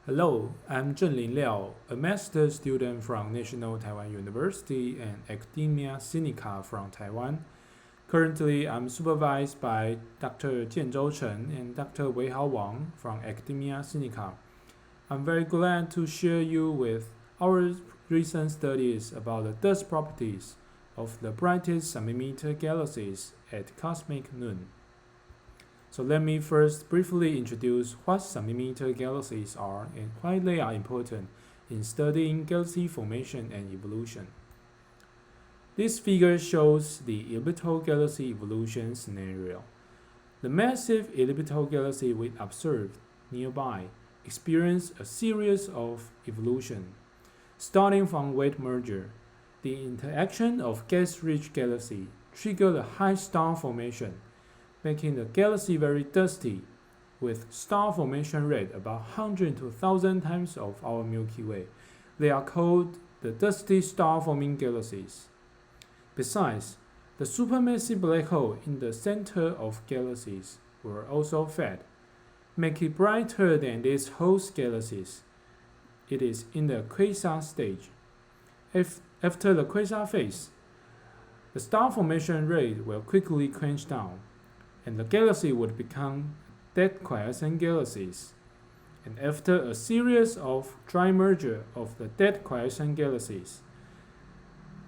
Hello, I'm Cheng Lin Liao, a master student from National Taiwan University and Academia Sinica from Taiwan. Currently, I'm supervised by Dr. Jianzhou Chen and Dr. Weihao Wang from Academia Sinica. I'm very glad to share you with our recent studies about the dust properties of the brightest submillimeter galaxies at cosmic noon. So let me first briefly introduce what submillimeter galaxies are and why they are important in studying galaxy formation and evolution. This figure shows the elliptical galaxy evolution scenario. The massive elliptical galaxy we observed nearby experienced a series of evolution. Starting from wet merger, the interaction of gas-rich galaxy triggered a high star formation, making the galaxy very dusty, with star formation rate about 100 to 1,000 times of our Milky Way. They are called the dusty star-forming galaxies. Besides, the supermassive black hole in the center of galaxies were also fed, making it brighter than its host galaxies. It is in the quasar stage. After the quasar phase, the star formation rate will quickly crank down, and the galaxy would become dead quiescent galaxies. And after a series of dry merger of the dead quiescent galaxies,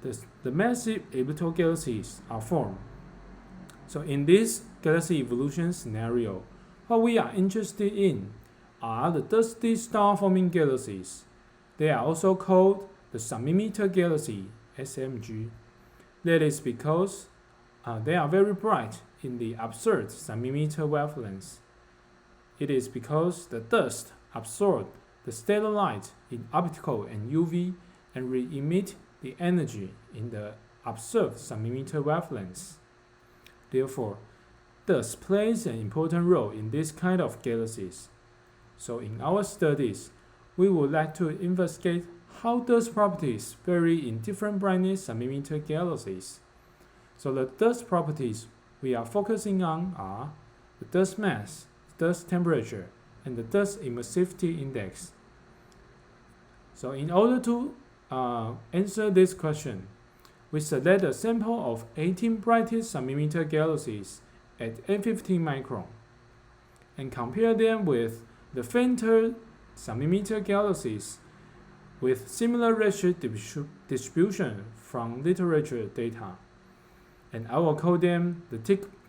the massive elliptical galaxies are formed. So in this galaxy evolution scenario, what we are interested in are the dusty star-forming galaxies. They are also called the submillimeter galaxy, SMG. That is because they are very bright in the absorbed submillimeter wavelengths. It is because the dust absorbed the stellar light in optical and UV and re-emit the energy in the observed submillimeter wavelengths. Therefore, dust plays an important role in this kind of galaxies. So in our studies, we would like to investigate how dust properties vary in different brightness submillimeter galaxies. So the dust properties we are focusing on are the dust mass, dust temperature, and the dust emissivity index. So in order to answer this question, we select a sample of 18 brightest submillimeter galaxies at 850 micron and compare them with the fainter submillimeter galaxies with similar redshift distribution from literature data. And I will call them the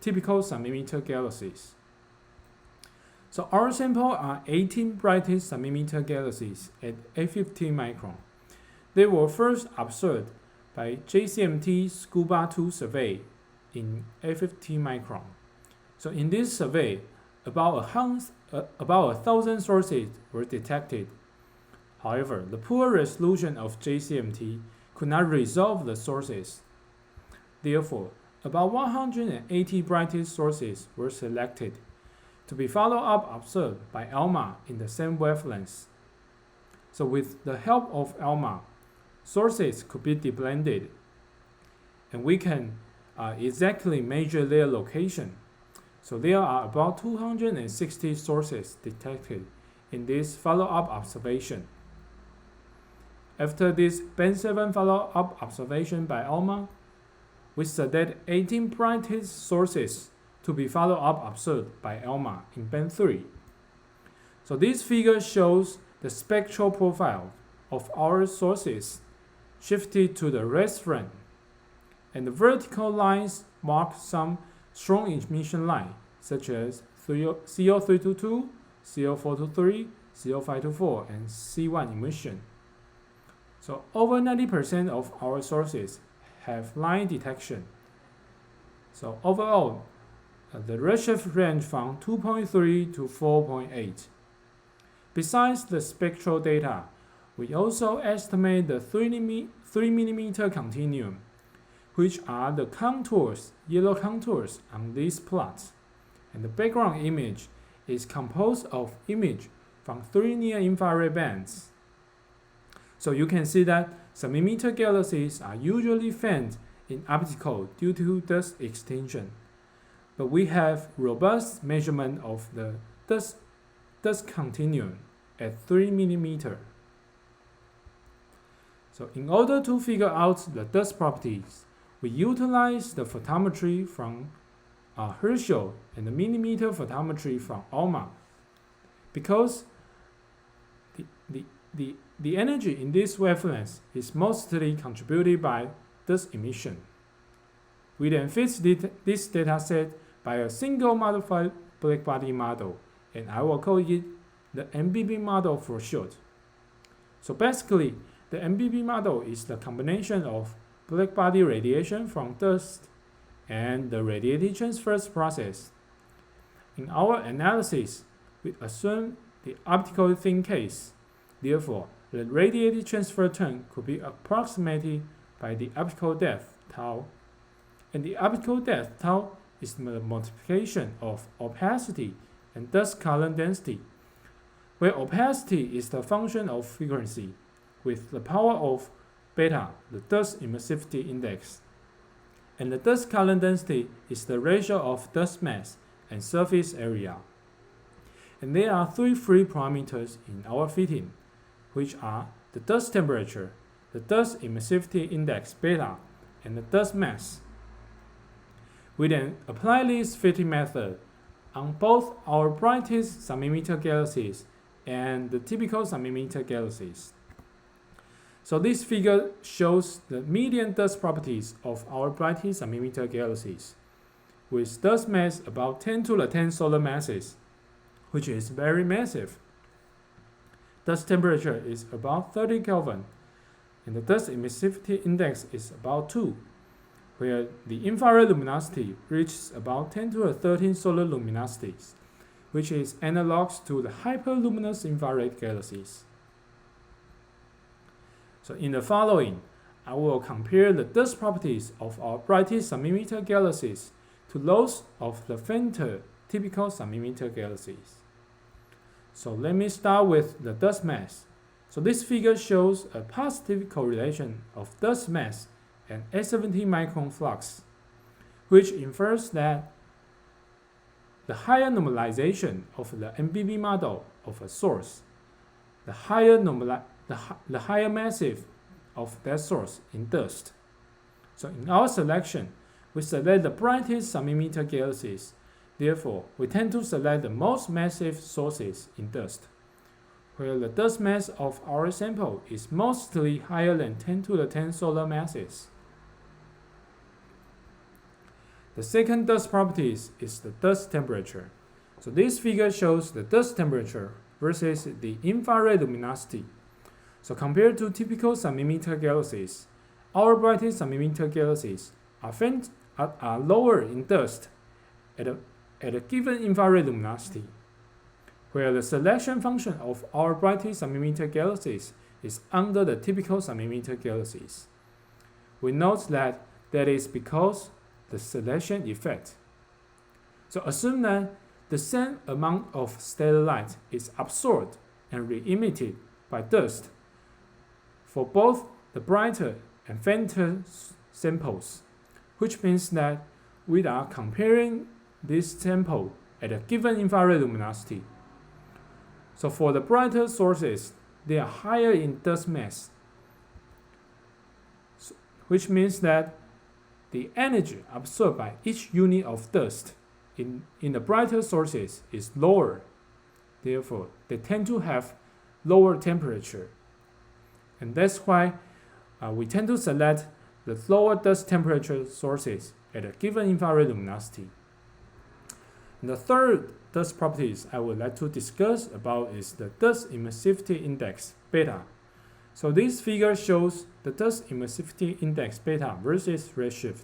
typical submillimeter galaxies. So our sample are 18 brightest submillimeter galaxies at 850 micron. They were first observed by JCMT Scuba 2 survey in 850 micron. So in this survey, about 1,000 sources were detected. However, the poor resolution of JCMT could not resolve the sources. Therefore, about 180 brightest sources were selected to be followed-up observed by ALMA in the same wavelengths. So with the help of ALMA, sources could be deblended, and we can exactly measure their location. So there are about 260 sources detected in this follow-up observation. After this band 7 follow-up observation by ALMA, we select 18 brightest sources to be followed-up observed by ALMA in band 3. So this figure shows the spectral profile of our sources shifted to the reference, and the vertical lines mark some strong emission line, such as CO322, CO423, CO524, and C1 emission. So over 90% of our sources have line detection. So overall, the redshift range from 2.3 to 4.8. Besides the spectral data, we also estimate the 3 mm continuum, which are the contours, yellow contours on these plots. And the background image is composed of image from 3 near-infrared bands. So you can see that submillimeter galaxies are usually faint in optical due to dust extinction. But we have robust measurement of the dust continuum at 3 mm. So in order to figure out the dust properties, we utilize the photometry from Herschel and the millimeter photometry from ALMA, because the energy in this wavelength is mostly contributed by dust emission. We then fit this dataset by a single modified blackbody model, and I will call it the MBB model for short. So basically, the MBB model is the combination of blackbody radiation from dust and the radiative transfer process. In our analysis, we assume the optical thin case. Therefore, the radiative transfer term could be approximated by the optical depth tau. And the optical depth tau is the multiplication of opacity and dust column density, where opacity is the function of frequency with the power of beta, the dust emissivity index. And the dust column density is the ratio of dust mass and surface area. And there are three free parameters in our fitting, which are the dust temperature, the dust emissivity index beta, and the dust mass. We then apply this fitting method on both our brightest submillimeter galaxies and the typical submillimeter galaxies. So this figure shows the median dust properties of our brightest submillimeter galaxies, with dust mass about 10 to the 10 solar masses, which is very massive. Dust temperature is about 30 Kelvin, and the dust emissivity index is about 2, where the infrared luminosity reaches about 10 to the 13 solar luminosities, which is analogous to the hyperluminous infrared galaxies. So in the following, I will compare the dust properties of our brightest submillimeter galaxies to those of the fainter typical submillimeter galaxies. So let me start with the dust mass. So this figure shows a positive correlation of dust mass and 870 micron flux, which infers that the higher normalization of the MBB model of a source, the higher massive of that source in dust. So in our selection, we select the brightest submillimeter galaxies. Therefore, we tend to select the most massive sources in dust, where the dust mass of our sample is mostly higher than 10 to the 10 solar masses. The second dust property is the dust temperature. So this figure shows the dust temperature versus the infrared luminosity. So compared to typical submillimeter galaxies, our brightest submillimeter galaxies are lower in dust at a given infrared luminosity, where the selection function of our brightest submillimeter galaxies is under the typical submillimeter galaxies. We note that is because the selection effect. So assume that the same amount of stellar light is absorbed and re-emitted by dust for both the brighter and fainter samples, which means that we are comparing this sample at a given infrared luminosity. So for the brighter sources, they are higher in dust mass, which means that the energy absorbed by each unit of dust in the brighter sources is lower. Therefore, they tend to have lower temperature. And that's why we tend to select the lower dust temperature sources at a given infrared luminosity. And the third dust properties I would like to discuss about is the dust emissivity index, beta. So this figure shows the dust emissivity index beta versus redshift.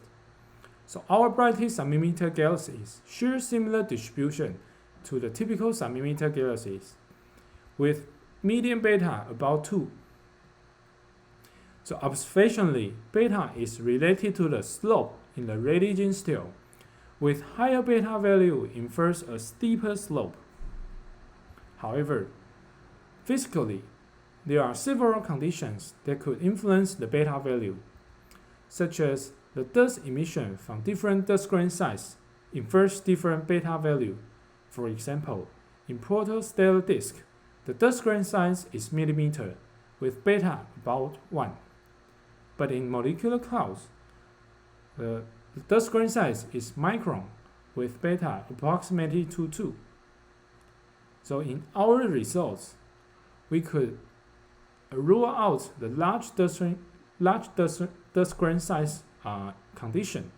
So our brightest submillimeter galaxies share similar distribution to the typical submillimeter galaxies, with median beta about 2. So observationally, beta is related to the slope in the radiation scale, with higher beta value infers a steeper slope. However, physically, there are several conditions that could influence the beta value, such as the dust emission from different dust grain size infers different beta value. For example, in protostellar disk, The dust grain size is millimeter, with beta about 1. But in molecular clouds, the dust grain size is micron, with beta approximately to 2. So in our results, we could rule out the large dust grain size condition.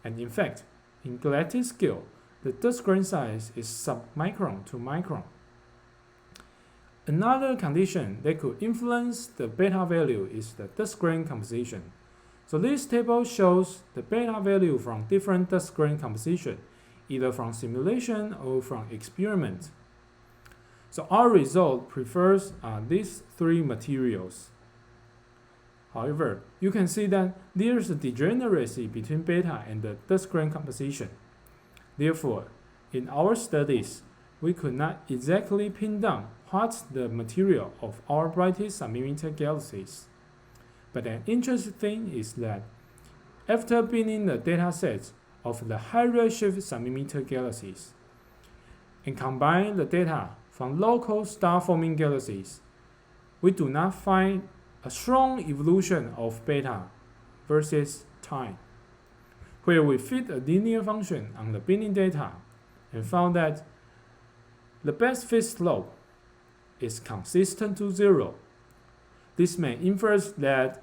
And in fact, in galactic scale, the dust grain size is submicron to micron. Another condition that could influence the beta value is the dust grain composition. So this table shows the beta value from different dust grain composition, either from simulation or from experiment. So our result prefers these three materials. However, you can see that there is a degeneracy between beta and the dust grain composition. Therefore, in our studies, we could not exactly pin down what's the material of our brightest submillimeter galaxies. But an interesting thing is that after binning the data sets of the high redshift submillimeter galaxies and combine the data from local star-forming galaxies, we do not find a strong evolution of beta versus time, where we fit a linear function on the binning data and found that the best fit slope is consistent to 0. This may infer that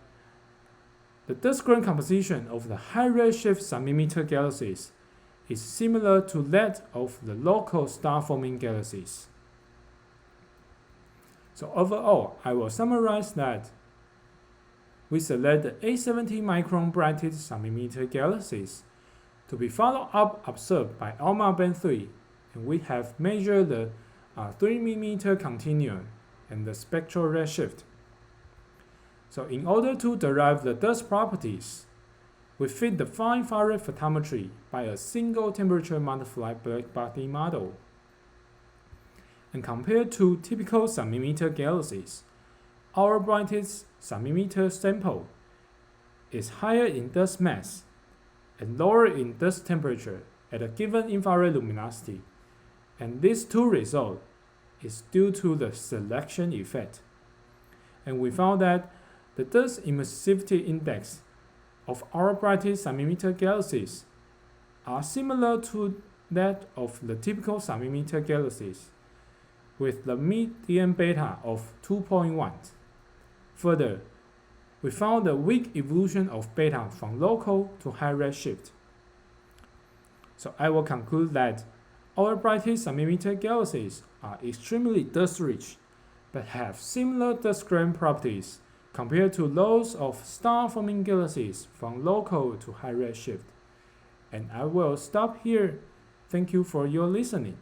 the dust grain composition of the high redshift submillimeter galaxies is similar to that of the local star-forming galaxies. So overall, I will summarize that we select the 870 micron brightest submillimeter galaxies to be followed up observed by ALMA band 3, and we have measured the 3 mm continuum and the spectral redshift. So in order to derive the dust properties, we fit the fine infrared photometry by a single temperature multiplied blackbody model. And compared to typical submillimeter galaxies, our brightest submillimeter sample is higher in dust mass and lower in dust temperature at a given infrared luminosity. And these two results is due to the selection effect. And we found that the dust emissivity index of our brightest submillimeter galaxies are similar to that of the typical submillimeter galaxies, with the median beta of 2.1. Further, we found a weak evolution of beta from local to high redshift. So I will conclude that our brightest submillimeter galaxies are extremely dust-rich, but have similar dust grain properties compared to those of star-forming galaxies from local to high redshift. And I will stop here. Thank you for your listening.